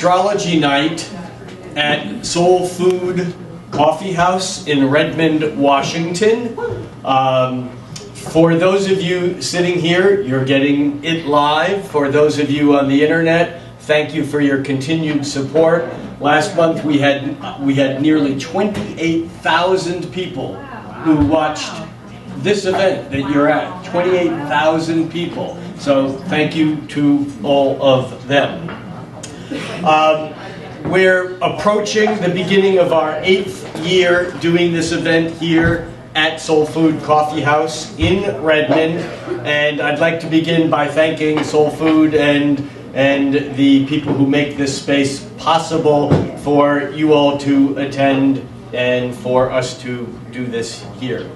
Astrology night at SoulFood Coffeehouse in Redmond, Washington. For those of you sitting here, you're getting it live. For those of you on the internet, thank you for your continued support. Last month we had nearly 28,000 people who watched this event that you're at. 28,000 people. So thank you to all of them. We're approaching the beginning of our 8th year doing this event here at SoulFood Coffeehouse in Redmond, and I'd like to begin by thanking SoulFood and the people who make this space possible for you all to attend and for us to do this here.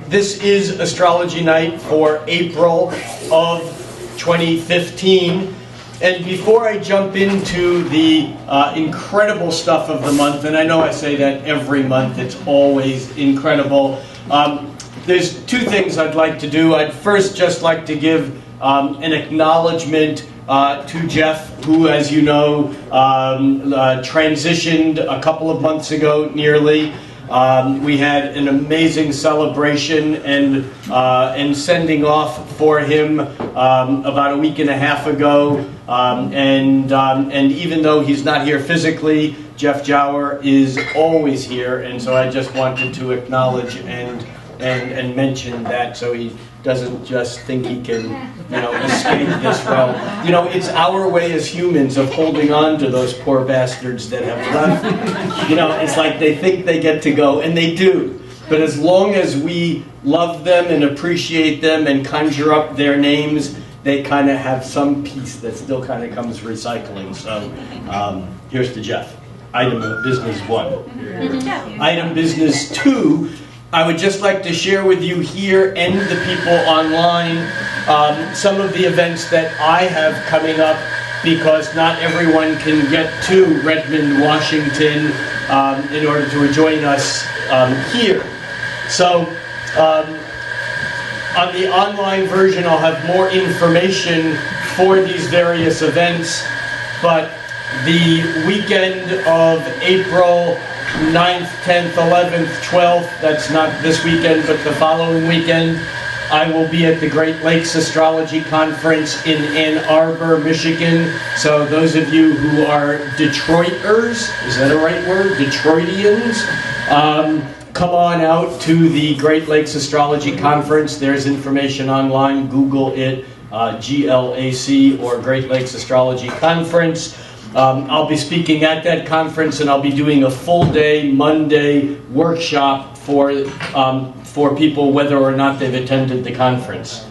This is Astrology Night for April of 2015. And before I jump into the incredible stuff of the month, and I know I say that every month, it's always incredible, there's two things I'd like to do. I'd first just like to give an acknowledgement to Jeff, who, as you know, transitioned a couple of months ago nearly. We had an amazing celebration and sending off for him about a week and a half ago. And even though he's not here physically, Jeff Jower is always here, and so I just wanted to acknowledge and mention that, so he doesn't just think he can, escape this realm. It's our way as humans of holding on to those poor bastards that have left. It's like they think they get to go, and they do. But as long as we love them and appreciate them and conjure up their names, they kind of have some piece that still kind of comes recycling. So here's to Jeff. Item of business 1. Item business 2. I would just like to share with you here and the people online some of the events that I have coming up, because not everyone can get to Redmond, Washington in order to join us here. So on the online version I'll have more information for these various events, but the weekend of April 9th, 10th, 11th, 12th, that's not this weekend, but the following weekend, I will be at the Great Lakes Astrology Conference in Ann Arbor, Michigan. So those of you who are Detroiters, is that a right word? Detroitians? Come on out to the Great Lakes Astrology Conference. There's information online. Google it, GLAC or Great Lakes Astrology Conference. I'll be speaking at that conference, and I'll be doing a full-day Monday workshop for people whether or not they've attended the conference.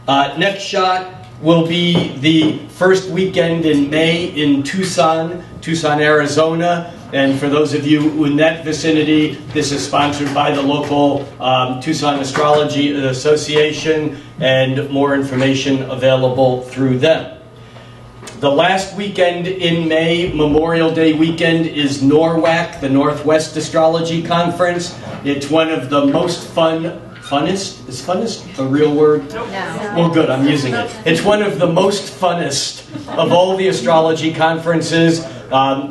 Next shot will be the first weekend in May in Tucson, Arizona. And for those of you in that vicinity, this is sponsored by the local Tucson Astrology Association, and more information available through them. The last weekend in May, Memorial Day weekend, is NORWAC, the Northwest Astrology Conference. It's one of the most funnest? Is funnest a real word? No. Well, good, I'm using it. It's one of the most funnest of all the astrology conferences.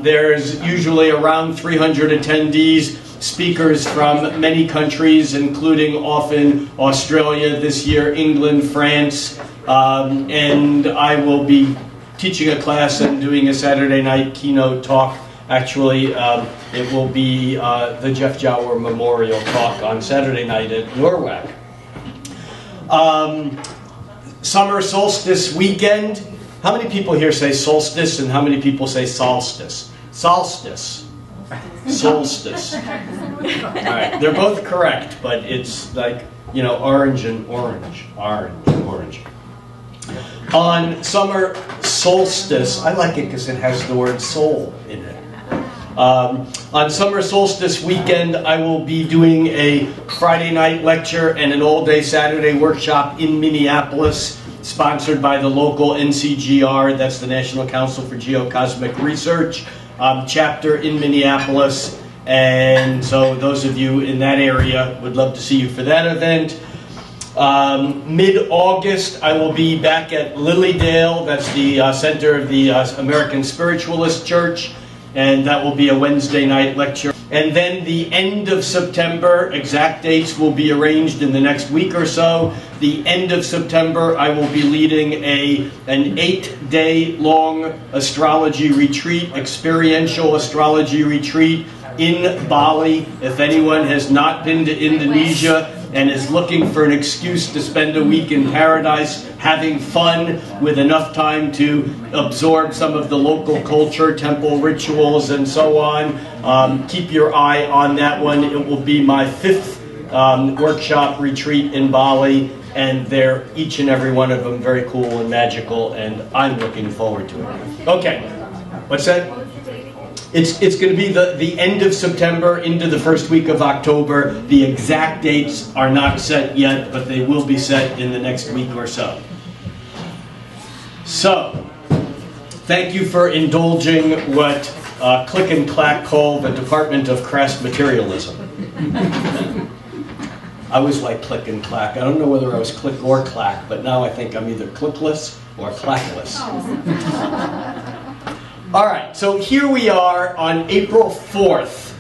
There's usually around 300 attendees, speakers from many countries, including often Australia, this year England, France, and I will be teaching a class and doing a Saturday night keynote talk. Actually, it will be the Jeff Jower Memorial Talk on Saturday night at NORWAC. Summer solstice weekend. How many people here say solstice, and how many people say solstice? Solstice. Solstice. All right, they're both correct, but it's like, orange and orange. Orange, orange. On summer solstice, I like it because it has the word soul in it. On summer solstice weekend, I will be doing a Friday night lecture and an all-day Saturday workshop in Minneapolis, sponsored by the local NCGR, that's the National Council for Geocosmic Research, chapter in Minneapolis. And so those of you in that area would love to see you for that event. Mid-August, I will be back at Lilydale. That's the center of the American Spiritualist Church, and that will be a Wednesday night lecture. And then the end of September, exact dates will be arranged in the next week or so. The end of September, I will be leading an 8-day long astrology retreat, experiential astrology retreat in Bali. If anyone has not been to Indonesia and is looking for an excuse to spend a week in paradise, having fun with enough time to absorb some of the local culture, temple rituals, and so on, keep your eye on that one. It will be my 5th workshop retreat in Bali, and they're each and every one of them very cool and magical, and I'm looking forward to it. Okay, what's that? It's going to be the end of September into the first week of October. The exact dates are not set yet, but they will be set in the next week or so. So, thank you for indulging what Click and Clack call the Department of Crass Materialism. I was like Click and Clack. I don't know whether I was Click or Clack, but now I think I'm either clickless or clackless. All right, so here we are on April 4th,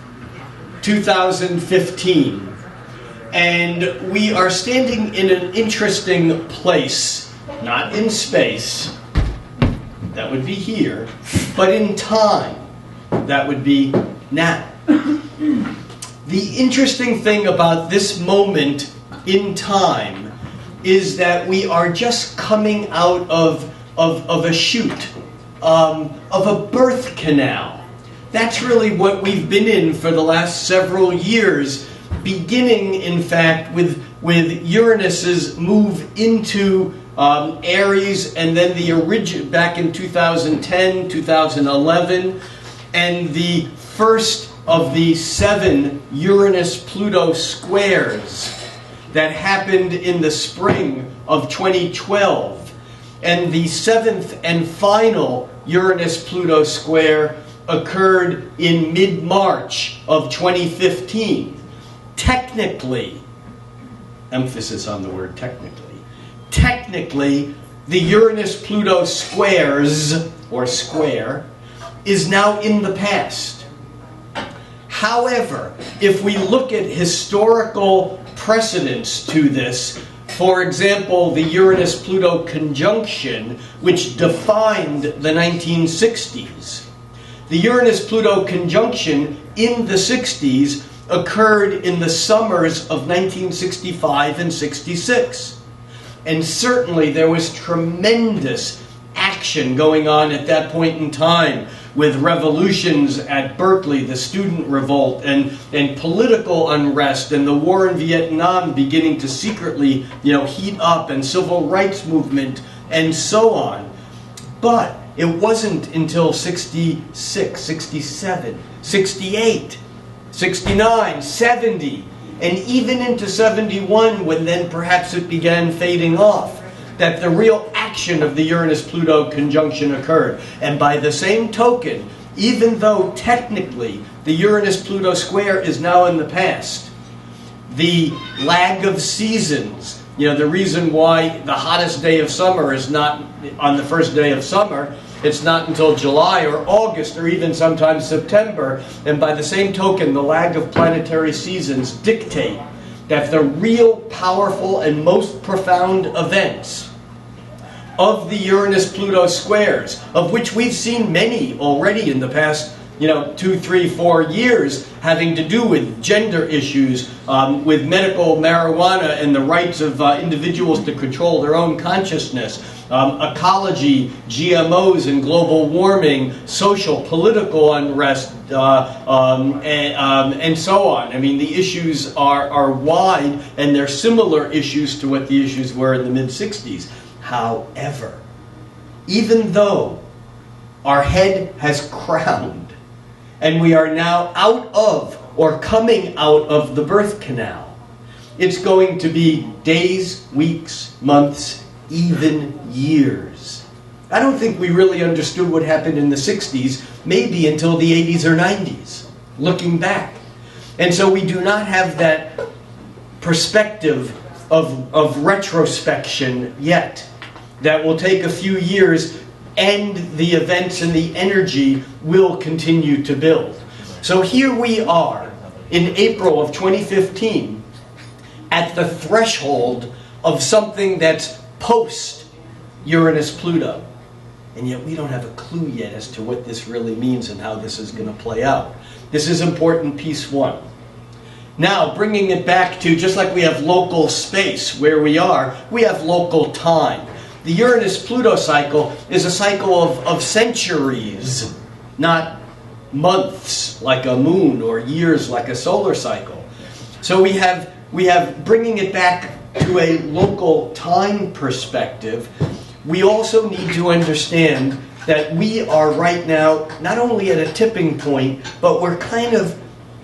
2015, and we are standing in an interesting place, not in space, that would be here, but in time, that would be now. The interesting thing about this moment in time is that we are just coming out of a chute. Of a birth canal. That's really what we've been in for the last several years, beginning, in fact, with Uranus's move into Aries, and then back in 2010, 2011, and the first of the 7 Uranus-Pluto squares that happened in the spring of 2012. And the 7th and final Uranus-Pluto square occurred in mid-March of 2015. Technically, emphasis on the word technically, the Uranus-Pluto squares, or square, is now in the past. However, if we look at historical precedents to this, for example, the Uranus-Pluto conjunction, which defined the 1960s. The Uranus-Pluto conjunction in the 60s occurred in the summers of 1965 and 66. And certainly there was tremendous action going on at that point in time, with revolutions at Berkeley, the student revolt, and political unrest, and the war in Vietnam beginning to secretly, heat up, and civil rights movement, and so on. But it wasn't until 66, 67, 68, 69, 70, and even into 71, when then perhaps it began fading off, that the real action of the Uranus-Pluto conjunction occurred. And by the same token, even though technically the Uranus-Pluto square is now in the past, the lag of seasons, the reason why the hottest day of summer is not on the first day of summer, it's not until July or August or even sometimes September, and by the same token, the lag of planetary seasons dictate that the real powerful and most profound events of the Uranus-Pluto squares, of which we've seen many already in the past 2, 3, 4 years, having to do with gender issues, with medical marijuana and the rights of individuals to control their own consciousness, ecology, GMOs and global warming, social, political unrest, and so on. I mean, the issues are wide, and they're similar issues to what the issues were in the mid-60s. However, even though our head has crowned, and we are now out of, or coming out of, the birth canal, it's going to be days, weeks, months, even years. I don't think we really understood what happened in the 60s, maybe until the 80s or 90s, looking back. And so we do not have that perspective of retrospection yet. That will take a few years, and the events and the energy will continue to build. So here we are in April of 2015 at the threshold of something that's post Uranus-Pluto. And yet we don't have a clue yet as to what this really means and how this is going to play out. This is important piece one. Now, bringing it back to, just like we have local space where we have local time. The Uranus-Pluto cycle is a cycle of centuries, not months like a moon or years like a solar cycle. So we have bringing it back to a local time perspective. We also need to understand that we are right now not only at a tipping point, but we're kind of,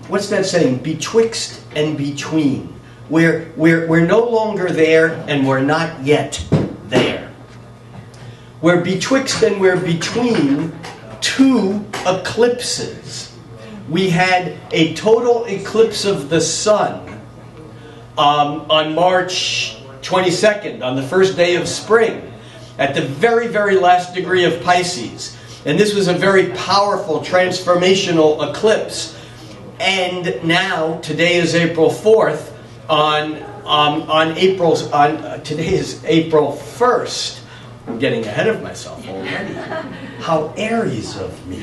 what's that saying, betwixt and between. We're no longer there and we're not yet there. We're betwixt and we're between two eclipses. We had a total eclipse of the sun on March 22nd, on the first day of spring, at the very, very last degree of Pisces. And this was a very powerful transformational eclipse. And now, today is April 4th, today is April 1st. I'm getting ahead of myself already. How Aries of me.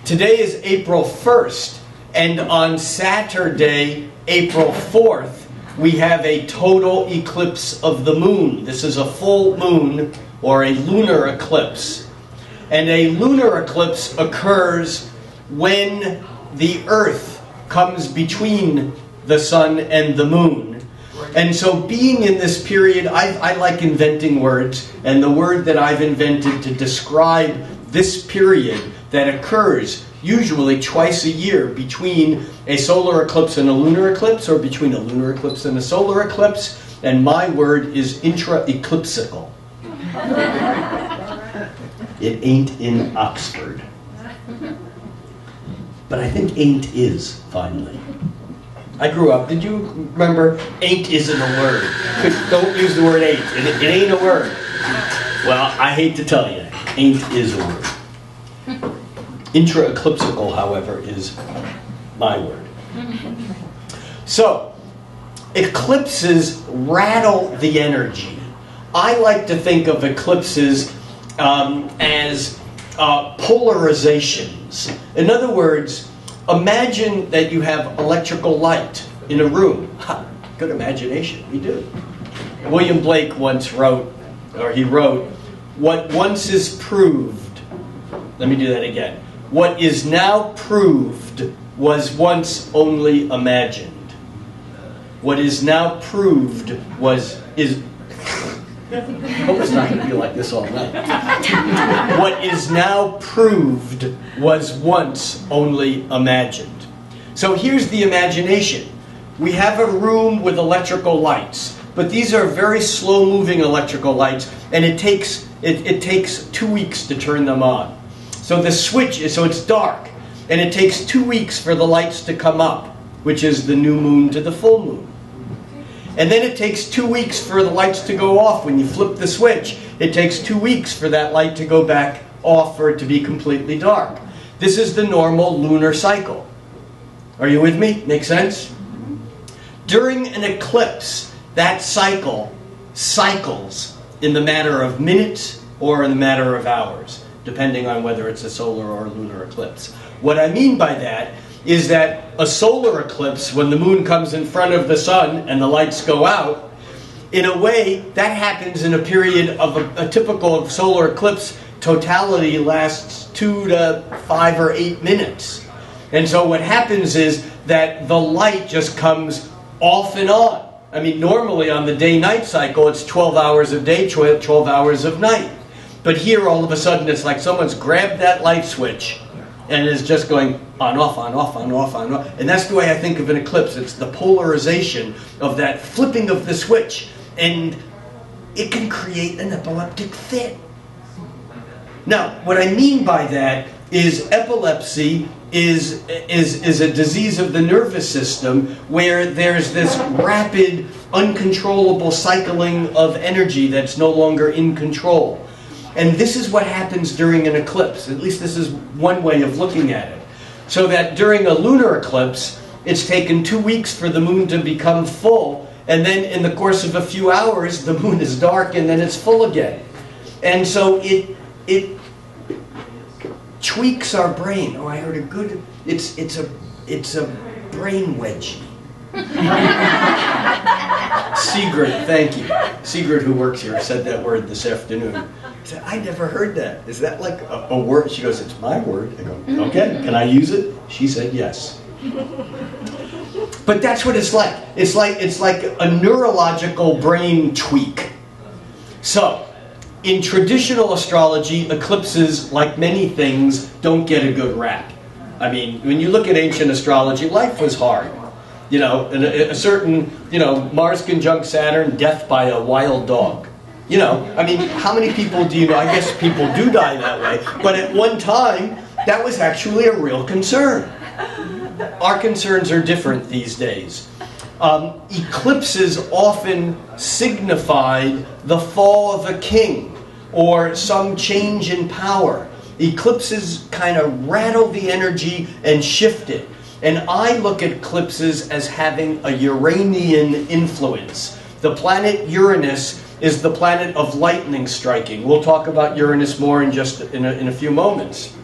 Today is April 1st, and on Saturday, April 4th, we have a total eclipse of the moon. This is a full moon, or a lunar eclipse. And a lunar eclipse occurs when the Earth comes between the sun and the moon. And so being in this period, I like inventing words, and the word that I've invented to describe this period that occurs usually twice a year between a solar eclipse and a lunar eclipse, or between a lunar eclipse and a solar eclipse, and my word is intra-eclipsical. It ain't in Oxford. But I think ain't is, finally. I grew up, did you remember, ain't isn't a word. Don't use the word ain't. It ain't a word. Well, I hate to tell you, ain't is a word. Intra-eclipsical, however, is my word. So, eclipses rattle the energy. I like to think of eclipses as polarizations. In other words, imagine that you have electrical light in a room. Ha, good imagination, we do. William Blake once wrote, what once is proved, let me do that again. What is now proved was once only imagined. What is now proved is I hope it's not going to be like this all night. What is now proved was once only imagined. So here's the imagination. We have a room with electrical lights, but these are very slow-moving electrical lights, and it takes 2 weeks to turn them on. So the switch is, so it's dark, and it takes 2 weeks for the lights to come up, which is the new moon to the full moon. And then it takes 2 weeks for the lights to go off. When you flip the switch, it takes 2 weeks for that light to go back off, for it to be completely dark. This is the normal lunar cycle. Are you with me? Make sense? During an eclipse, that cycle cycles in the matter of minutes or in the matter of hours, depending on whether it's a solar or lunar eclipse. What I mean by that is that a solar eclipse, when the moon comes in front of the sun and the lights go out, in a way, that happens in a period of a typical solar eclipse totality lasts 2 to 5 or 8 minutes. And so what happens is that the light just comes off and on. I mean, normally on the day-night cycle, it's 12 hours of day, 12 hours of night. But here, all of a sudden, it's like someone's grabbed that light switch and is just going on, off, on, off, on, off, on, off. And that's the way I think of an eclipse. It's the polarization of that flipping of the switch. And it can create an epileptic fit. Now, what I mean by that is epilepsy is a disease of the nervous system where there's this rapid, uncontrollable cycling of energy that's no longer in control. And this is what happens during an eclipse. At least this is one way of looking at it. So that during a lunar eclipse, it's taken 2 weeks for the moon to become full, and then in the course of a few hours, the moon is dark and then it's full again. And so it tweaks our brain. Oh, I heard a good, it's a brain wedgie. Sigrid, thank you. Sigrid, who works here, said that word this afternoon. I said, I never heard that. Is that like a word? She goes, it's my word. I go, okay, can I use it? She said yes. But that's what it's like. It's like a neurological brain tweak. So, in traditional astrology, eclipses, like many things, don't get a good rap. I mean, when you look at ancient astrology, life was hard. You know, a certain, Mars conjunct Saturn, death by a wild dog. You know, I mean, how many people do you know? I guess people do die that way. But at one time, that was actually a real concern. Our concerns are different these days. Eclipses often signified the fall of a king or some change in power. Eclipses kind of rattle the energy and shift it. And I look at eclipses as having a Uranian influence. The planet Uranus is the planet of lightning striking. We'll talk about Uranus more in just in a few moments.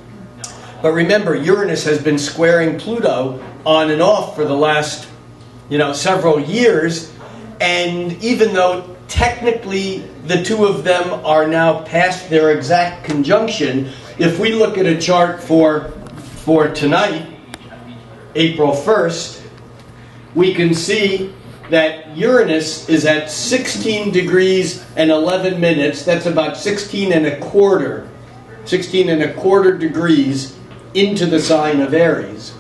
But remember, Uranus has been squaring Pluto on and off for the last, several years. And even though technically the two of them are now past their exact conjunction, if we look at a chart for tonight, April 1st, we can see that Uranus is at 16 degrees and 11 minutes. That's about 16 and a quarter degrees into the sign of Aries.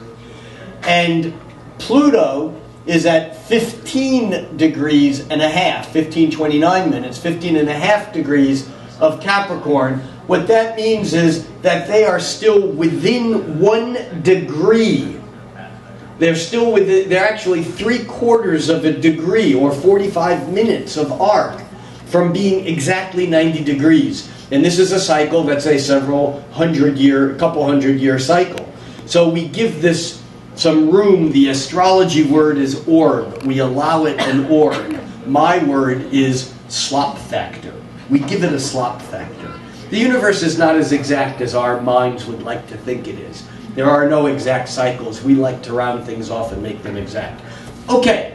And Pluto is at 15 degrees and a half, 15:29 minutes, 15 and a half degrees of Capricorn. What that means is that they are still within 1 degree. They're actually 3/4 of a degree, or 45 minutes of arc, from being exactly 90 degrees. And this is a cycle that's a couple hundred year cycle. So we give this some room. The astrology word is orb. We allow it an orb. My word is slop factor. We give it a slop factor. The universe is not as exact as our minds would like to think it is. There are no exact cycles. We like to round things off and make them exact. Okay,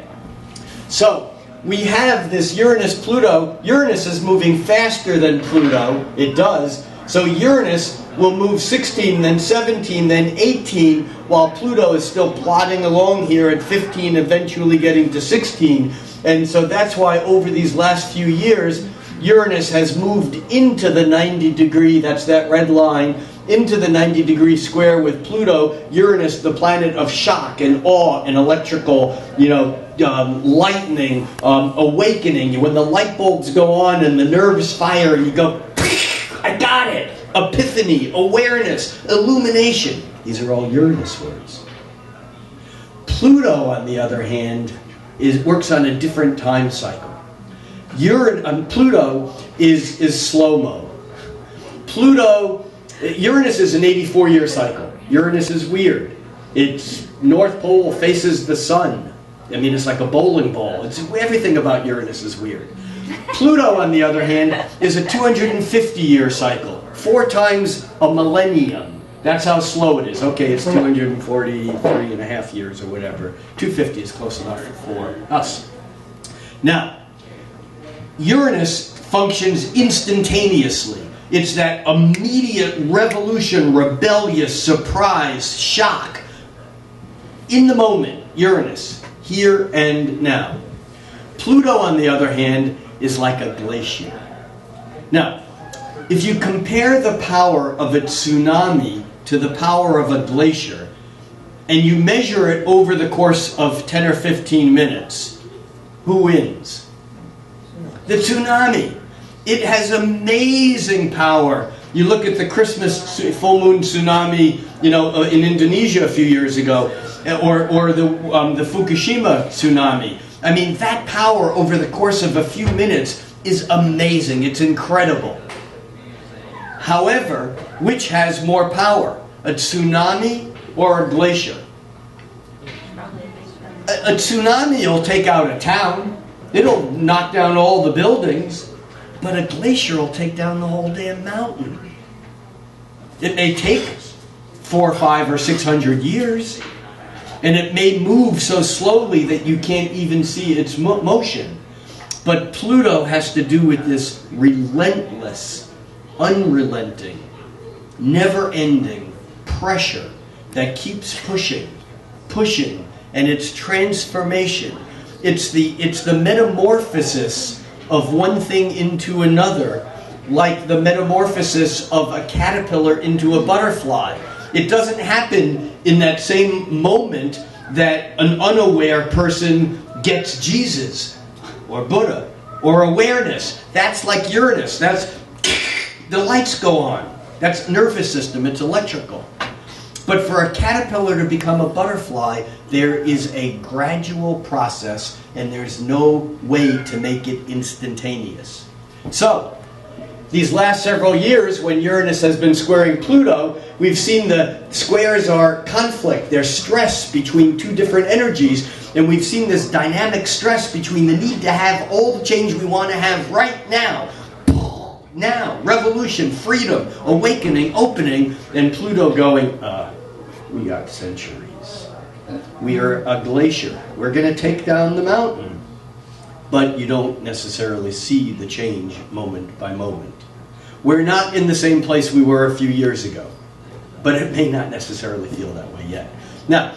so we have this Uranus-Pluto. Uranus is moving faster than Pluto. It does. So Uranus will move 16, then 17, then 18, while Pluto is still plodding along here at 15, eventually getting to 16. And so that's why over these last few years, Uranus has moved into the 90 degree, that's that red line, into the 90 degree square with Pluto. Uranus, the planet of shock and awe and electrical, lightning, awakening. When the light bulbs go on and the nerves fire, you go, I got it. Epiphany, awareness, illumination. These are all Uranus words. Pluto, on the other hand, works on a different time cycle. Pluto is slow-mo. Uranus is an 84-year cycle. Uranus is weird. Its North Pole faces the sun. I mean, it's like a bowling ball. Everything about Uranus is weird. Pluto, on the other hand, is a 250-year cycle. 4 times a millennium. That's how slow it is. Okay, it's 243 and a half years or whatever. 250 is close enough for us. Now, Uranus functions instantaneously. It's that immediate revolution, rebellious, surprise, shock. In the moment, Uranus, here and now. Pluto, on the other hand, is like a glacier. Now, if you compare the power of a tsunami to the power of a glacier, and you measure it over the course of 10 or 15 minutes, who wins? The tsunami. It has amazing power You look at the Christmas full moon tsunami, you know, in Indonesia a few years ago, or the Fukushima tsunami. I mean, that power over the course of a few minutes is amazing. It's incredible. However, which has more power, a tsunami or a glacier? A tsunami will take out a town. It'll knock down all the buildings. But a glacier will take down the whole damn mountain. It may take 400, 500, or 600 years. And it may move so slowly that you can't even see its motion. But Pluto has to do with this relentless, unrelenting, never-ending pressure that keeps pushing, and it's transformation. It's the metamorphosis of one thing into another, like the metamorphosis of a caterpillar into a butterfly. It doesn't happen in that same moment that an unaware person gets Jesus or Buddha or awareness. That's like Uranus. That's the lights go on. That's nervous system. It's electrical. But for a caterpillar to become a butterfly, there is a gradual process, and there's no way to make it instantaneous. So, these last several years, when Uranus has been squaring Pluto, we've seen the squares are conflict. There's stress between two different energies, and we've seen this dynamic stress between the need to have all the change we want to have right now. Now, revolution, freedom, awakening, opening, and Pluto going, we got centuries. We are a glacier. We're going to take down the mountain. But you don't necessarily see the change moment by moment. We're not in the same place we were a few years ago. But it may not necessarily feel that way yet. Now,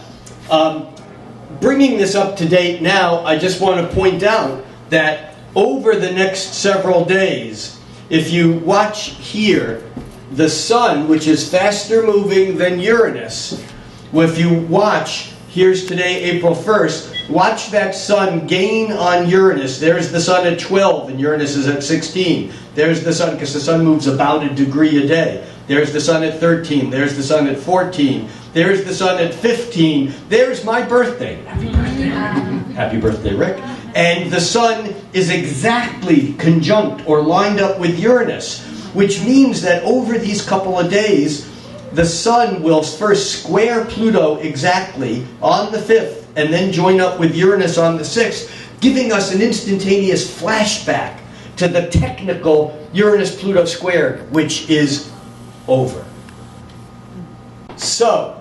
bringing this up to date now, I just want to point out that over the next several days, if you watch here, the Sun, which is faster moving than Uranus, if you watch, here's today, April 1st, watch that Sun gain on Uranus. There's the Sun at 12 and Uranus is at 16. There's the Sun, because the Sun moves about a degree a day. There's the Sun at 13. There's the Sun at 14. There's the Sun at 15. There's my birthday. Happy birthday. Happy birthday, Rick. And the Sun is exactly conjunct or lined up with Uranus, which means that over these couple of days, the Sun will first square Pluto exactly on the 5th and then join up with Uranus on the 6th, giving us an instantaneous flashback to the technical Uranus-Pluto square, which is over. So,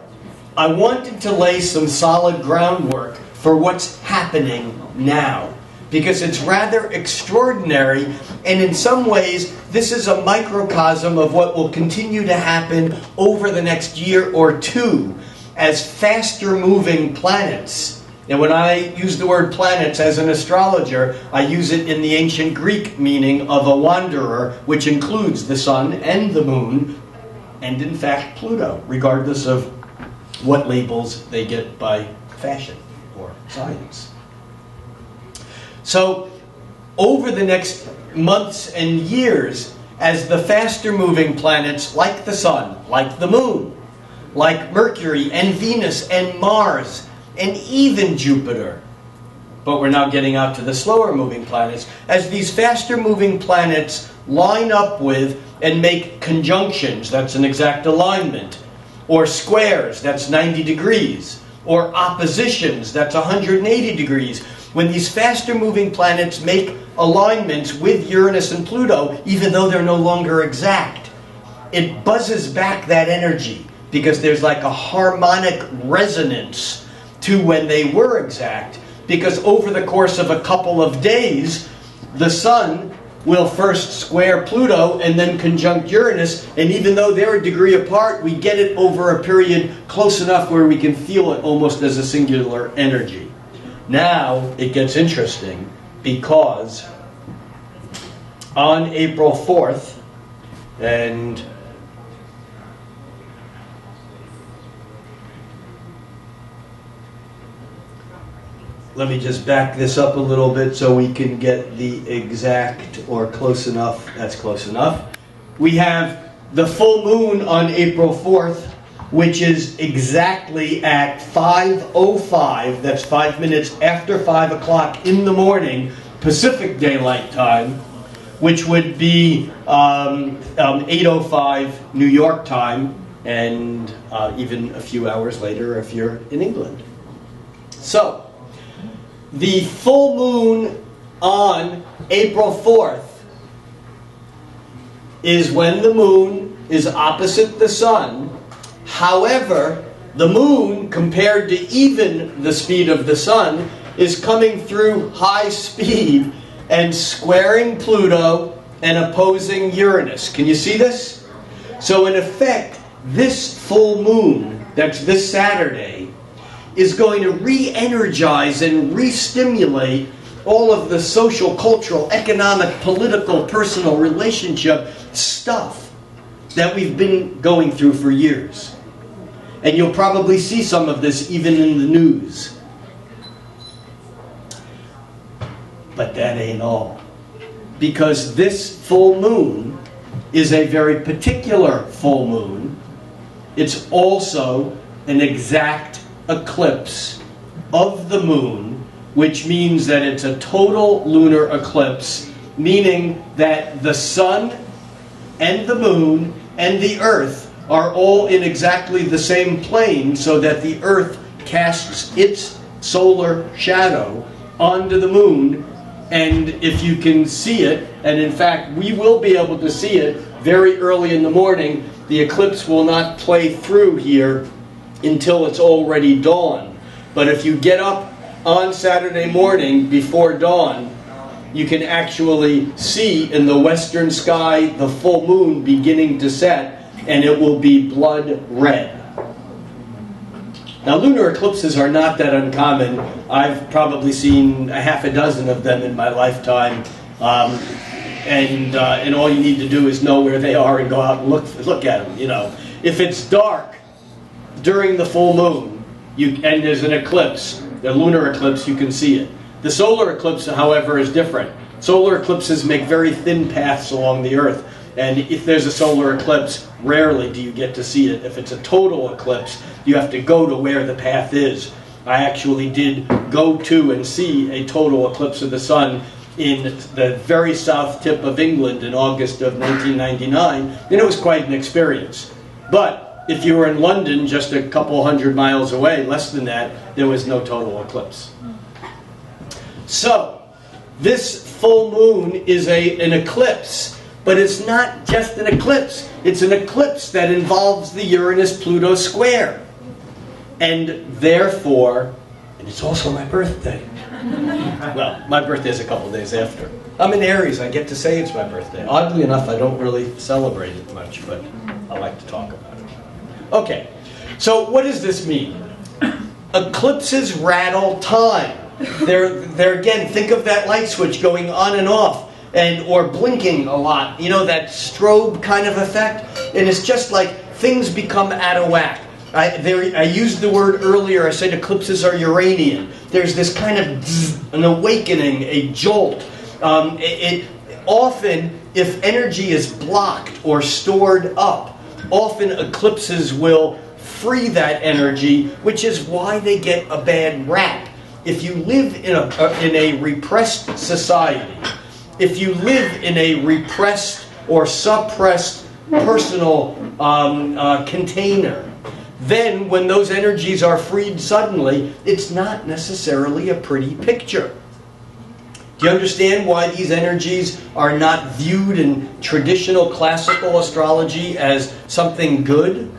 I wanted to lay some solid groundwork for what's happening now, because it's rather extraordinary, and in some ways this is a microcosm of what will continue to happen over the next year or two as faster moving planets. And when I use the word planets as an astrologer, I use it in the ancient Greek meaning of a wanderer, which includes the Sun and the Moon, and in fact Pluto, regardless of what labels they get by fashion or science. So, over the next months and years, as the faster moving planets like the Sun, like the Moon, like Mercury and Venus and Mars, and even Jupiter, but we're now getting out to the slower moving planets, as these faster moving planets line up with and make conjunctions, that's an exact alignment, or squares, that's 90 degrees, or oppositions, that's 180 degrees. When these faster moving planets make alignments with Uranus and Pluto, even though they're no longer exact, it buzzes back that energy, because there's like a harmonic resonance to when they were exact, because over the course of a couple of days, the Sun will first square Pluto and then conjunct Uranus, and even though they're a degree apart, we get it over a period close enough where we can feel it almost as a singular energy. Now it gets interesting, because on April 4th, and let me just back this up a little bit so we can get the exact, or close enough, that's close enough. We have the full moon on April 4th, which is exactly at 5:05, that's 5 minutes after 5 o'clock in the morning, Pacific Daylight Time, which would be 8:05 New York time, and even a few hours later if you're in England. So, the full moon on April 4th is when the moon is opposite the sun. However, the moon, compared to even the speed of the sun, is coming through high speed and squaring Pluto and opposing Uranus. Can you see this? So in effect, this full moon, that's this Saturday, is going to re-energize and re-stimulate all of the social, cultural, economic, political, personal relationship stuff that we've been going through for years. And you'll probably see some of this even in the news. But that ain't all. Because this full moon is a very particular full moon. It's also an exact eclipse of the moon, which means that it's a total lunar eclipse, meaning that the sun and the moon and the earth are all in exactly the same plane, so that the earth casts its solar shadow onto the moon. And if you can see it, and in fact we will be able to see it very early in the morning, the eclipse will not play through here until it's already dawn. But if you get up on Saturday morning before dawn, you can actually see in the western sky the full moon beginning to set, and it will be blood red. Now, lunar eclipses are not that uncommon. I've probably seen a half a dozen of them in my lifetime, and all you need to do is know where they are and go out and look at them. You know, if it's dark during the full moon, and there's an eclipse, the lunar eclipse, you can see it. The solar eclipse, however, is different. Solar eclipses make very thin paths along the Earth, and if there's a solar eclipse, rarely do you get to see it. If it's a total eclipse, you have to go to where the path is. I actually did go to and see a total eclipse of the sun in the very south tip of England in August of 1999, and it was quite an experience. But if you were in London, just a couple hundred miles away, less than that, there was no total eclipse. So, this full moon is an eclipse, but it's not just an eclipse. It's an eclipse that involves the Uranus-Pluto square. And therefore, and it's also my birthday. Well, my birthday is a couple days after. I'm in Aries, I get to say it's my birthday. Oddly enough, I don't really celebrate it much, but I like to talk about it. Okay, so what does this mean? Eclipses rattle time. They're again, think of that light switch going on and off, or blinking a lot. You know, that strobe kind of effect? And it's just like things become out of whack. I used the word earlier, I said eclipses are Uranian. There's this kind of an awakening, a jolt. Often, if energy is blocked or stored up, often eclipses will free that energy, which is why they get a bad rap. If you live in a repressed society, if you live in a repressed or suppressed personal container, then when those energies are freed suddenly, it's not necessarily a pretty picture. Do you understand why these energies are not viewed in traditional classical astrology as something good?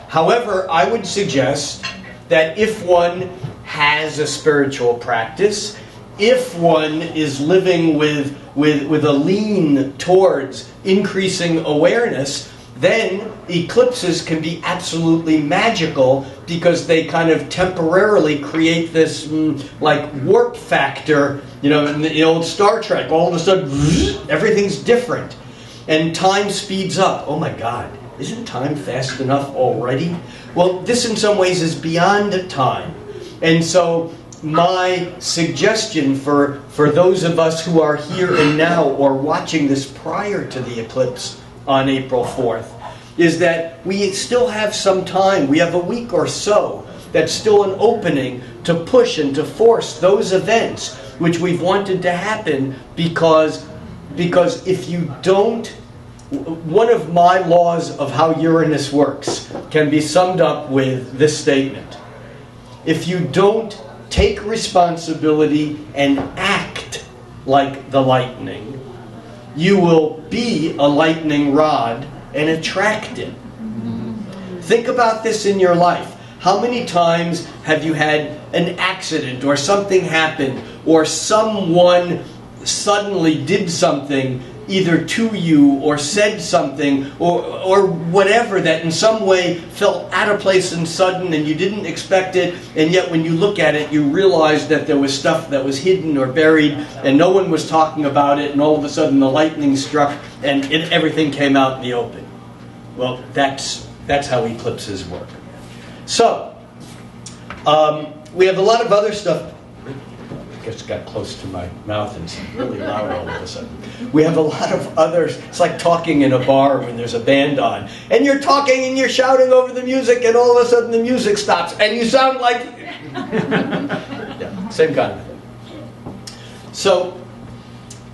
However, I would suggest that if one has a spiritual practice, if one is living with a lean towards increasing awareness, then eclipses can be absolutely magical because they kind of temporarily create this like warp factor. You know, in the old Star Trek, all of a sudden everything's different and time speeds up. Oh my God, isn't time fast enough already? Well, this in some ways is beyond time. And so my suggestion for those of us who are here and now or watching this prior to the eclipse on April 4th is that we still have some time. We have a week or so that's still an opening to push and to force those events which we've wanted to happen, because if you don't, one of my laws of how Uranus works can be summed up with this statement: if you don't take responsibility and act like the lightning, you will be a lightning rod and attract it. Think about this in your life. How many times have you had an accident, or something happened, or someone suddenly did something either to you or said something or whatever that in some way felt out of place and sudden and you didn't expect it, and yet when you look at it you realize that there was stuff that was hidden or buried and no one was talking about it, and all of a sudden the lightning struck and everything came out in the open? Well, that's how eclipses work. So, we have a lot of other stuff. I guess it got close to my mouth and it's really loud all of a sudden. We have a lot of others. It's like talking in a bar when there's a band on. And you're talking and you're shouting over the music, and all of a sudden the music stops and you sound like... Yeah, same kind of thing. So,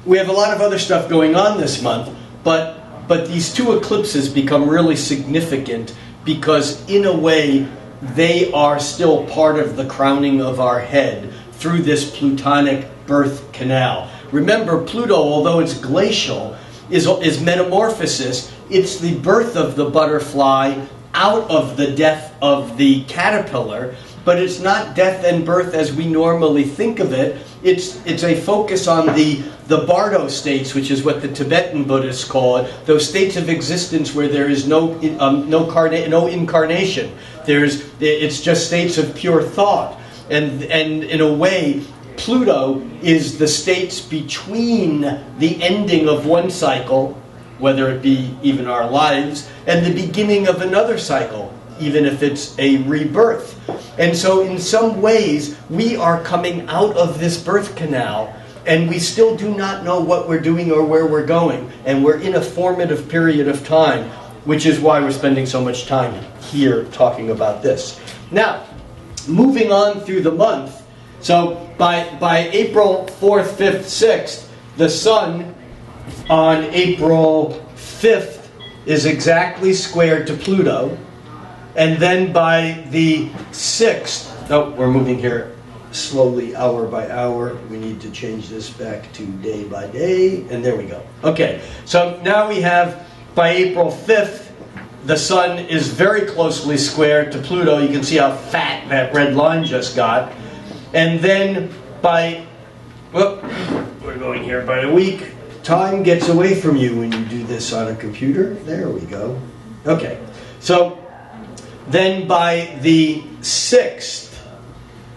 we have a lot of other stuff going on this month, but these two eclipses become really significant because, in a way, they are still part of the crowning of our head through this Plutonic birth canal. Remember, Pluto, although it's glacial, is metamorphosis. It's the birth of the butterfly out of the death of the caterpillar, but it's not death and birth as we normally think of it. It's a focus on the Bardo states, which is what the Tibetan Buddhists call it, those states of existence where there is no incarnation. It's just states of pure thought. And in a way, Pluto is the states between the ending of one cycle, whether it be even our lives, and the beginning of another cycle, even if it's a rebirth. And so in some ways, we are coming out of this birth canal, and we still do not know what we're doing or where we're going. And we're in a formative period of time, which is why we're spending so much time here talking about this. Now, moving on through the month, so by April 4th, 5th, 6th, the Sun on April 5th is exactly squared to Pluto. And then by the 6th, we're moving here slowly, hour by hour. We need to change this back to day by day, and there we go. Okay, so now we have, by April 5th, the Sun is very closely squared to Pluto. You can see how fat that red line just got. And then by, we're going here by a week. Time gets away from you when you do this on a computer. There we go. Okay, so then by the 6th,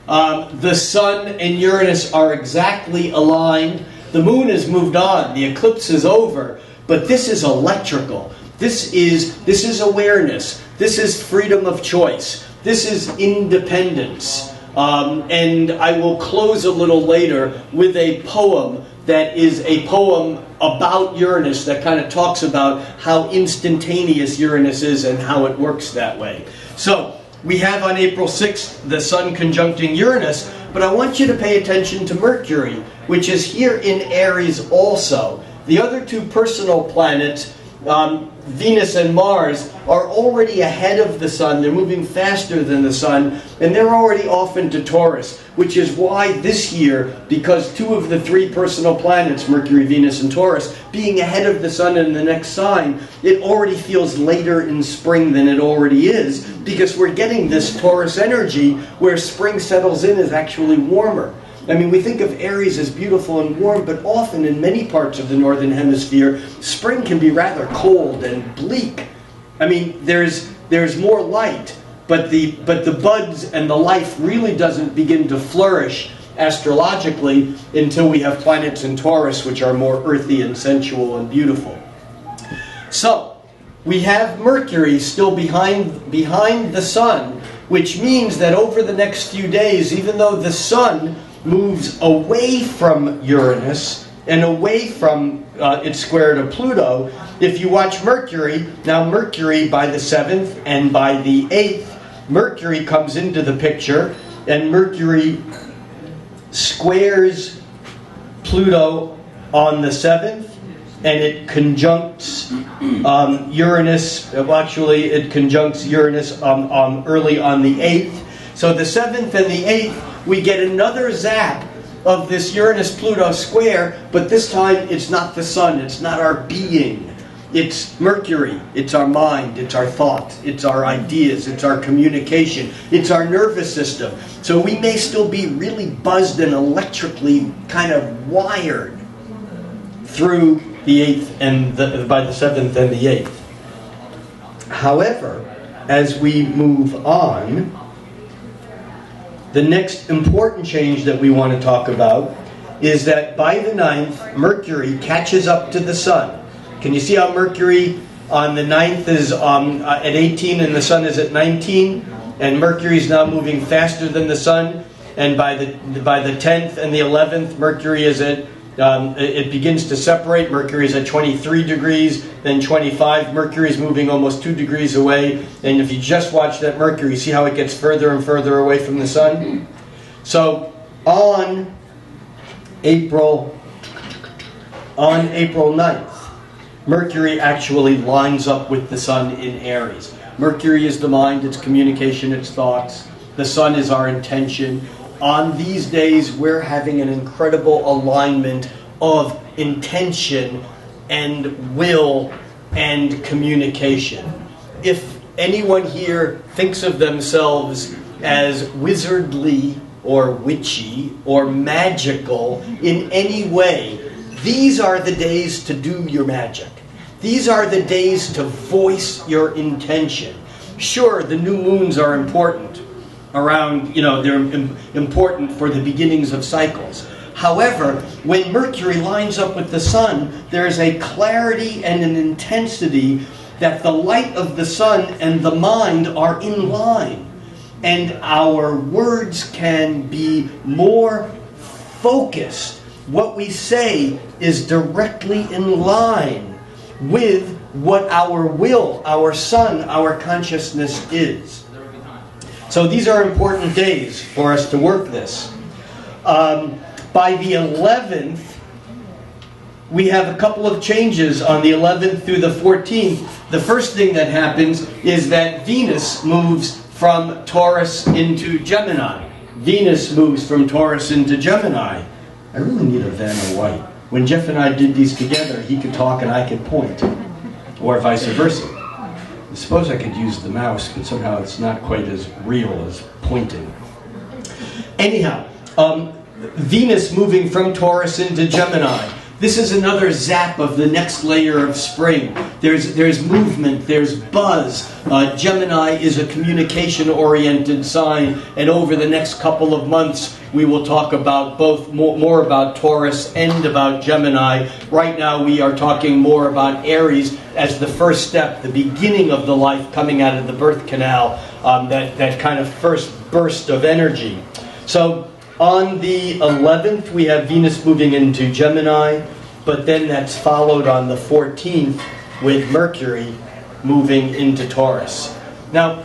the Sun and Uranus are exactly aligned. The Moon has moved on. The eclipse is over. But this is electrical. This is awareness. This is freedom of choice. This is independence. And I will close a little later with a poem that is a poem about Uranus that kind of talks about how instantaneous Uranus is and how it works that way. So, we have on April 6th the Sun conjuncting Uranus, but I want you to pay attention to Mercury, which is here in Aries also. The other two personal planets, Venus and Mars, are already ahead of the Sun. They're moving faster than the Sun, and they're already off into Taurus, which is why this year, because two of the three personal planets, Mercury, Venus, and Taurus, being ahead of the Sun in the next sign, it already feels later in spring than it already is, because we're getting this Taurus energy where spring settles in is actually warmer. I mean, we think of Aries as beautiful and warm, but often in many parts of the Northern Hemisphere, spring can be rather cold and bleak. I mean, there's more light, but the buds and the life really doesn't begin to flourish astrologically until we have planets in Taurus, which are more earthy and sensual and beautiful. So, we have Mercury still behind the Sun, which means that over the next few days, even though the Sun moves away from Uranus and away from its square to Pluto. If you watch Mercury, now Mercury by the 7th and by the 8th, Mercury comes into the picture, and Mercury squares Pluto on the 7th, and it conjuncts Uranus. Well, actually, it conjuncts Uranus early on the 8th. So the 7th and the 8th, we get another zap of this Uranus-Pluto square, but this time it's not the sun, it's not our being. It's Mercury, it's our mind, it's our thought, it's our ideas, it's our communication, it's our nervous system. So we may still be really buzzed and electrically kind of wired through the 8th and by the 7th and the 8th. However, as we move on, the next important change that we want to talk about is that by the 9th, Mercury catches up to the sun. Can you see how Mercury on the 9th is at 18 and the sun is at 19? And Mercury is now moving faster than the sun. And by the 10th and the 11th, Mercury is at it begins to separate. Mercury is at 23 degrees, then 25. Mercury is moving almost 2 degrees away. And if you just watch that Mercury, see how it gets further and further away from the sun? So on April 9th, Mercury actually lines up with the sun in Aries. Mercury is the mind, its communication, its thoughts. The sun is our intention. On these days, we're having an incredible alignment of intention and will and communication. If anyone here thinks of themselves as wizardly or witchy or magical in any way, these are the days to do your magic. These are the days to voice your intention. Sure, the new moons are important. They're important for the beginnings of cycles. However, when Mercury lines up with the sun, there's a clarity and an intensity that the light of the sun and the mind are in line. And our words can be more focused. What we say is directly in line with what our will, our sun, our consciousness is. So these are important days for us to work this. By the 11th, we have a couple of changes on the 11th through the 14th. The first thing that happens is that Venus moves from Taurus into Gemini. Venus moves from Taurus into Gemini. I really need a Vanna White. When Jeff and I did these together, he could talk and I could point, or vice versa. I suppose I could use the mouse, but somehow it's not quite as real as pointing. Anyhow, Venus moving from Taurus into Gemini. This is another zap of the next layer of spring. There's movement, there's buzz. Gemini is a communication-oriented sign, and over the next couple of months, we will talk about more about Taurus and about Gemini. Right now, we are talking more about Aries as the first step, the beginning of the life coming out of the birth canal, that kind of first burst of energy. So, on the 11th, we have Venus moving into Gemini, but then that's followed on the 14th with Mercury moving into Taurus. Now,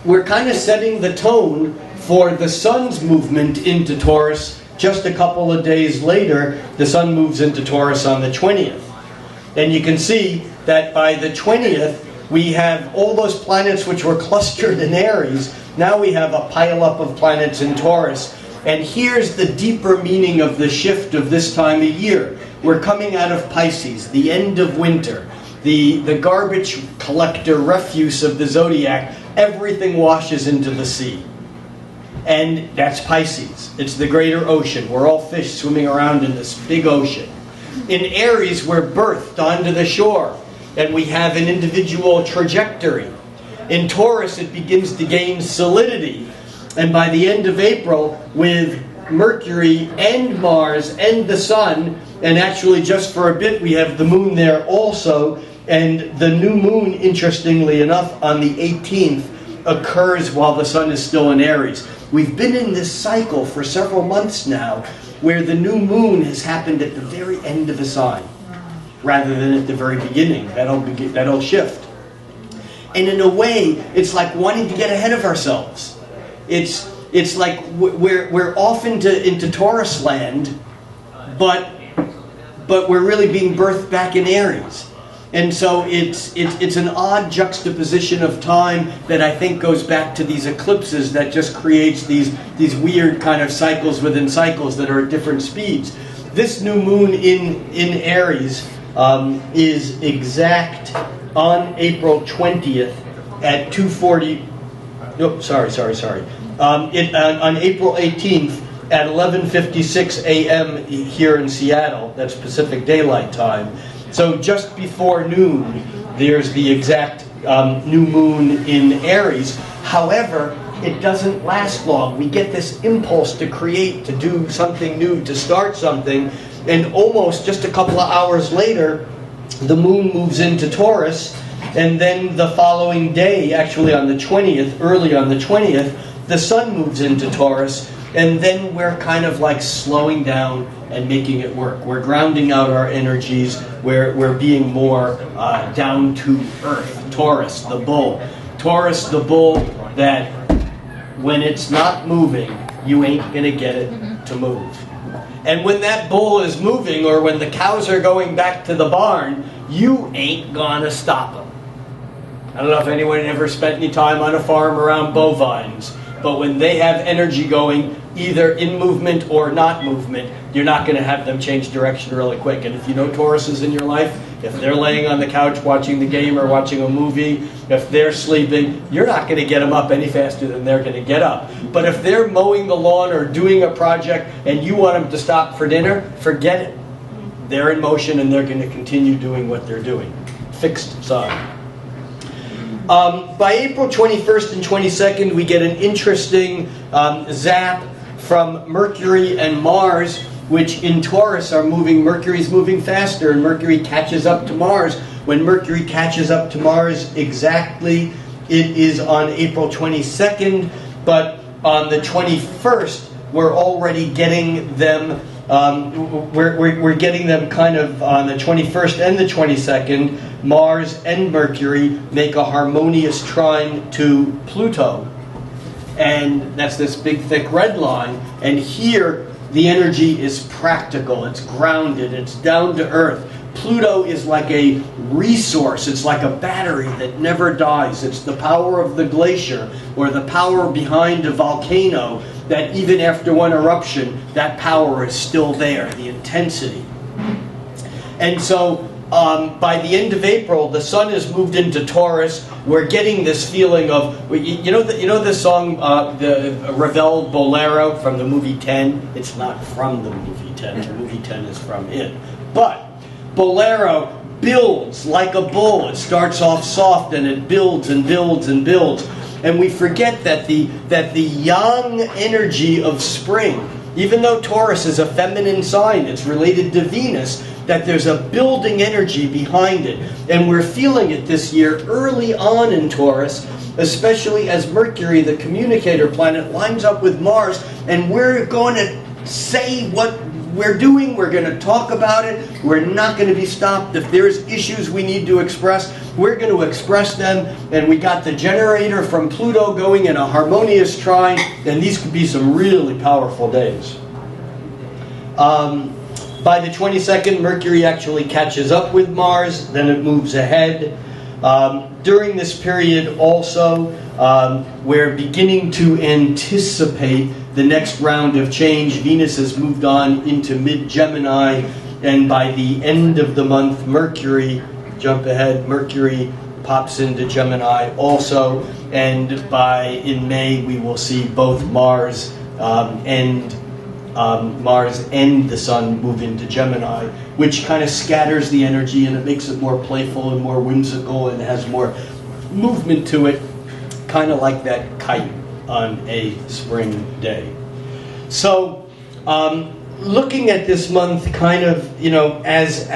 we're kind of setting the tone for the sun's movement into Taurus. Just a couple of days later, the sun moves into Taurus on the 20th. And you can see that by the 20th, we have all those planets which were clustered in Aries. Now we have a pileup of planets in Taurus. And here's the deeper meaning of the shift of this time of year. We're coming out of Pisces, the end of winter, the garbage collector refuse of the zodiac. Everything washes into the sea. And that's Pisces. It's the greater ocean. We're all fish swimming around in this big ocean. In Aries, we're birthed onto the shore, and we have an individual trajectory. In Taurus, it begins to gain solidity. And by the end of April, with Mercury and Mars and the Sun, and actually just for a bit we have the Moon there also, and the new Moon, interestingly enough, on the 18th, occurs while the Sun is still in Aries. we've been in this cycle for several months now where the new moon has happened at the very end of a sign rather than at the very beginning. That'll shift. And in a way, it's like wanting to get ahead of ourselves. It's like we're off into Taurus land, but we're really being birthed back in Aries. And so it's an odd juxtaposition of time that I think goes back to these eclipses that just creates these weird kind of cycles within cycles that are at different speeds. This new moon in Aries is exact on April 20th at 2:40. Oh, sorry. On April 18th at 11:56 a.m. here in Seattle. That's Pacific Daylight Time. So just before noon, there's the exact new moon in Aries. However, it doesn't last long. We get this impulse to create, to do something new, to start something, and almost just a couple of hours later, the moon moves into Taurus, and then the following day, actually on the 20th, early on the 20th, the sun moves into Taurus, and then we're kind of like slowing down and making it work. We're grounding out our energies. We're being more down to earth. Taurus, the bull. Taurus, the bull that when it's not moving, you ain't going to get it to move. And when that bull is moving, or when the cows are going back to the barn, you ain't going to stop them. I don't know if anyone ever spent any time on a farm around bovines, but when they have energy going, either in movement or not movement, you're not going to have them change direction really quick. And if you know Tauruses in your life, if they're laying on the couch watching the game or watching a movie, if they're sleeping, you're not going to get them up any faster than they're going to get up. But if they're mowing the lawn or doing a project and you want them to stop for dinner, forget it. They're in motion and they're going to continue doing what they're doing. Fixed sign. By April 21st and 22nd, we get an interesting zap from Mercury and Mars, which in Taurus are moving. Mercury's moving faster, and Mercury catches up to Mars. When Mercury catches up to Mars exactly, it is on April 22nd, but on the 21st, we're already getting them. We're getting them kind of on the 21st and the 22nd. Mars and Mercury make a harmonious trine to Pluto. And that's this big, thick red line. And here, the energy is practical. It's grounded. It's down to earth. Pluto is like a resource. It's like a battery that never dies. It's the power of the glacier, or the power behind a volcano, that even after one eruption, that power is still there, the intensity. And so, by the end of April, the sun has moved into Taurus. We're getting this feeling of, you know the song, the Ravel Bolero from the movie 10? It's not from the movie 10. The movie 10 is from it. But Bolero builds like a bull. It starts off soft and it builds and builds and builds. And we forget that the yang energy of spring, even though Taurus is a feminine sign, it's related to Venus, that there's a building energy behind it. And we're feeling it this year early on in Taurus, especially as Mercury, the communicator planet, lines up with Mars, and we're going to say what we're doing, we're going to talk about it, we're not going to be stopped. If there's issues we need to express, we're going to express them. And we got the generator from Pluto going in a harmonious trine, and these could be some really powerful days. By the 22nd, Mercury actually catches up with Mars, then it moves ahead. During this period also, we're beginning to anticipate the next round of change. Venus has moved on into mid-Gemini, and by the end of the month, Mercury, jump ahead, Mercury pops into Gemini also, and in May we will see both Mars and the Sun move into Gemini, which kind of scatters the energy and it makes it more playful and more whimsical and has more movement to it, kind of like that kite on a spring day. So, looking at this month kind of, as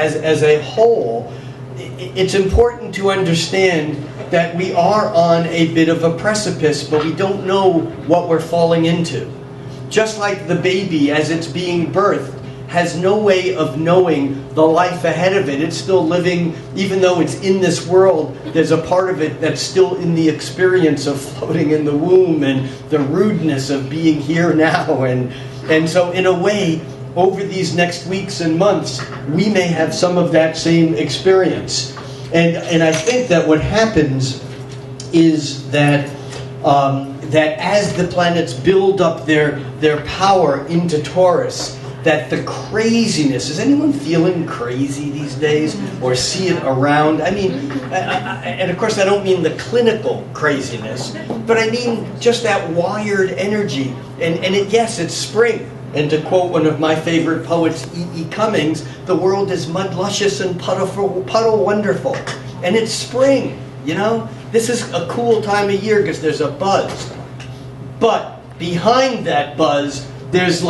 a whole, it's important to understand that we are on a bit of a precipice, but we don't know what we're falling into. Just like the baby, as it's being birthed, has no way of knowing the life ahead of it. It's still living, even though it's in this world, there's a part of it that's still in the experience of floating in the womb and the rudeness of being here now. And so in a way, over these next weeks and months, we may have some of that same experience. And I think that what happens is that that as the planets build up their power into Taurus, that the craziness, is anyone feeling crazy these days or see it around? I mean, and of course I don't mean the clinical craziness, but I mean just that wired energy. And yes, it's spring. And to quote one of my favorite poets, E.E. Cummings, the world is mud luscious and puddle wonderful. And it's spring, you know? This is a cool time of year because there's a buzz. But behind that buzz, there's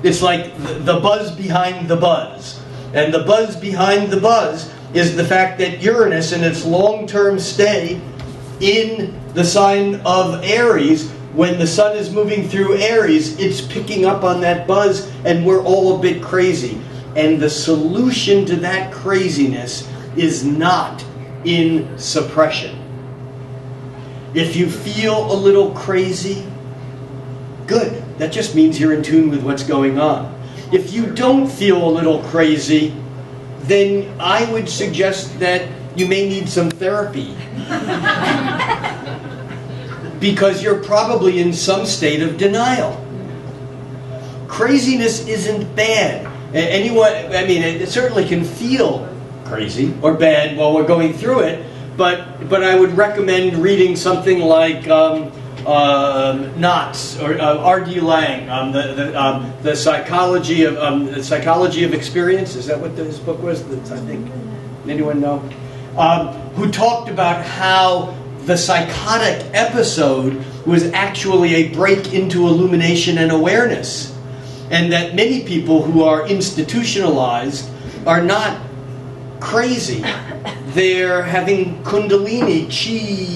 it's like the buzz behind the buzz. And the buzz behind the buzz is the fact that Uranus, in its long-term stay in the sign of Aries, when the sun is moving through Aries, it's picking up on that buzz, and we're all a bit crazy. And the solution to that craziness is not in suppression. If you feel a little crazy, good. That just means you're in tune with what's going on. If you don't feel a little crazy, then I would suggest that you may need some therapy. Because you're probably in some state of denial. Craziness isn't bad. Anyone, I mean, it certainly can feel crazy or bad while we're going through it, but I would recommend reading something like Knott's or R.D. Lang, the psychology of experience. Is that what his book was? I think. Anyone know? Who talked about how the psychotic episode was actually a break into illumination and awareness, and that many people who are institutionalized are not crazy. They're having kundalini, chi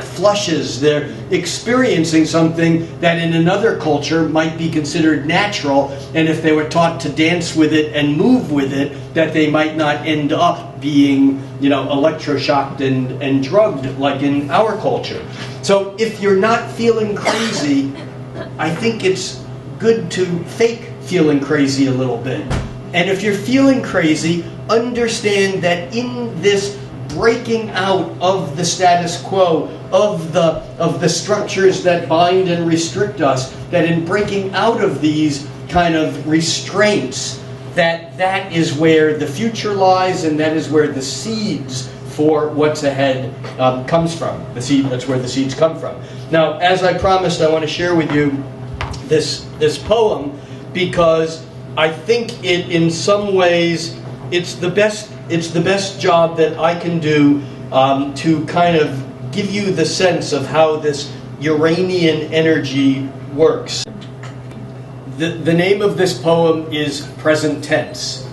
flushes. They're experiencing something that in another culture might be considered natural, and if they were taught to dance with it and move with it, that they might not end up being, electroshocked and drugged like in our culture. So if you're not feeling crazy, I think it's good to fake feeling crazy a little bit. And if you're feeling crazy, understand that in this breaking out of the status quo, of the structures that bind and restrict us, that in breaking out of these kind of restraints, that is where the future lies, and that is where the seeds for what's ahead comes from. That's where the seeds come from. Now, as I promised, I want to share with you this poem, because I think it, in some ways, it's the best job that I can do to kind of give you the sense of how this Uranian energy works. The name of this poem is Present Tense.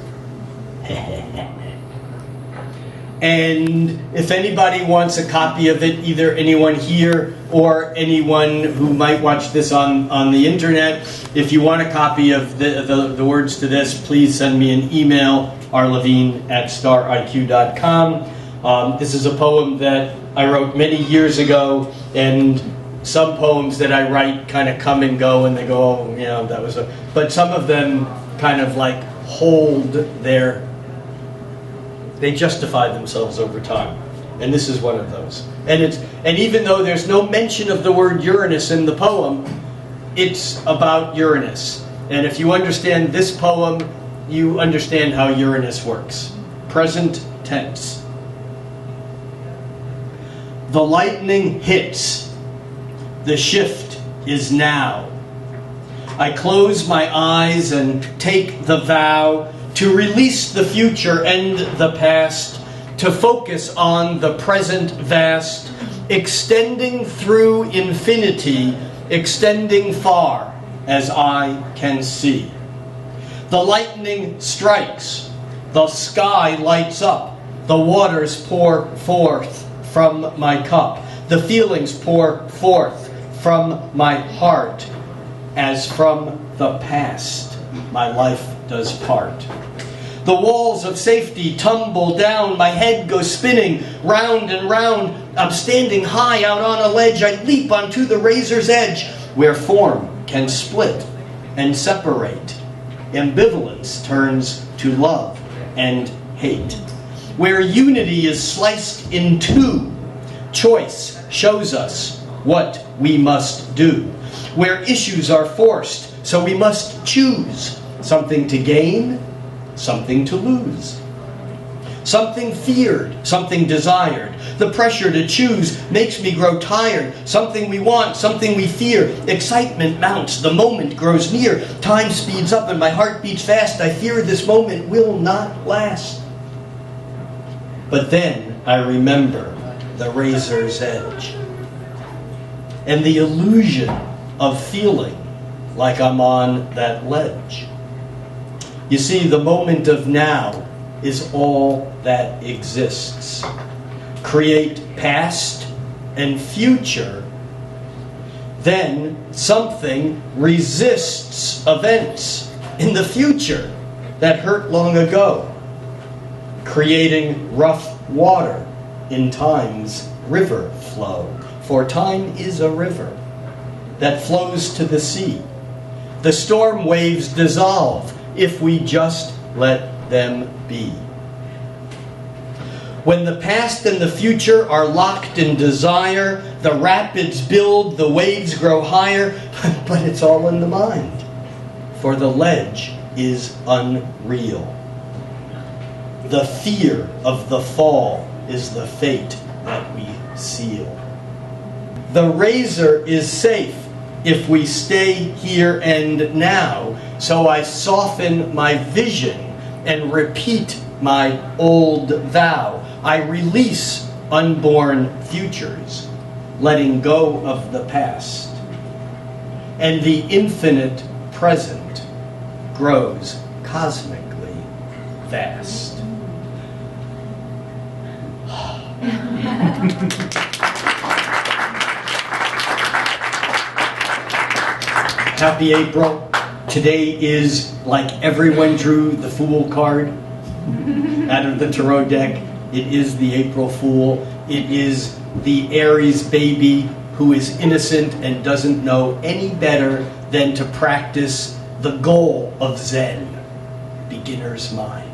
And if anybody wants a copy of it, either anyone here or anyone who might watch this on the internet, if you want a copy of the words to this, please send me an email, rlevine@stariq.com. This is a poem that I wrote many years ago, and some poems that I write kind of come and go, and they go, that was but some of them kind of like they justify themselves over time. And this is one of those. And even though there's no mention of the word Uranus in the poem, it's about Uranus. And if you understand this poem, you understand how Uranus works. Present tense. The lightning hits. The shift is now. I close my eyes and take the vow to release the future and the past, to focus on the present vast, extending through infinity, extending far as I can see. The lightning strikes, the sky lights up, the waters pour forth from my cup. The feelings pour forth from my heart, as from the past my life does part. The walls of safety tumble down, my head goes spinning round and round. I'm standing high out on a ledge, I leap onto the razor's edge, where form can split and separate. Ambivalence turns to love and hate. Where unity is sliced in two, choice shows us what we must do. Where issues are forced, so we must choose something to gain, something to lose. Something feared, something desired. The pressure to choose makes me grow tired. Something we want, something we fear. Excitement mounts, the moment grows near. Time speeds up and my heart beats fast. I fear this moment will not last. But then I remember the razor's edge and the illusion of feeling like I'm on that ledge. You see, the moment of now is all that exists. Create past and future, then something resists events in the future that hurt long ago, creating rough water in time's river flow. For time is a river that flows to the sea. The storm waves dissolve if we just let them be. When the past and the future are locked in desire, the rapids build, the waves grow higher, but it's all in the mind, for the ledge is unreal. The fear of the fall is the fate that we seal. The razor is safe if we stay here and now, so I soften my vision and repeat my old vow. I release unborn futures, letting go of the past. And the infinite present grows cosmically vast. Happy April. Today is, like everyone drew the Fool card out of the tarot deck, it is the April Fool. It is the Aries baby who is innocent and doesn't know any better than to practice the goal of Zen, beginner's mind.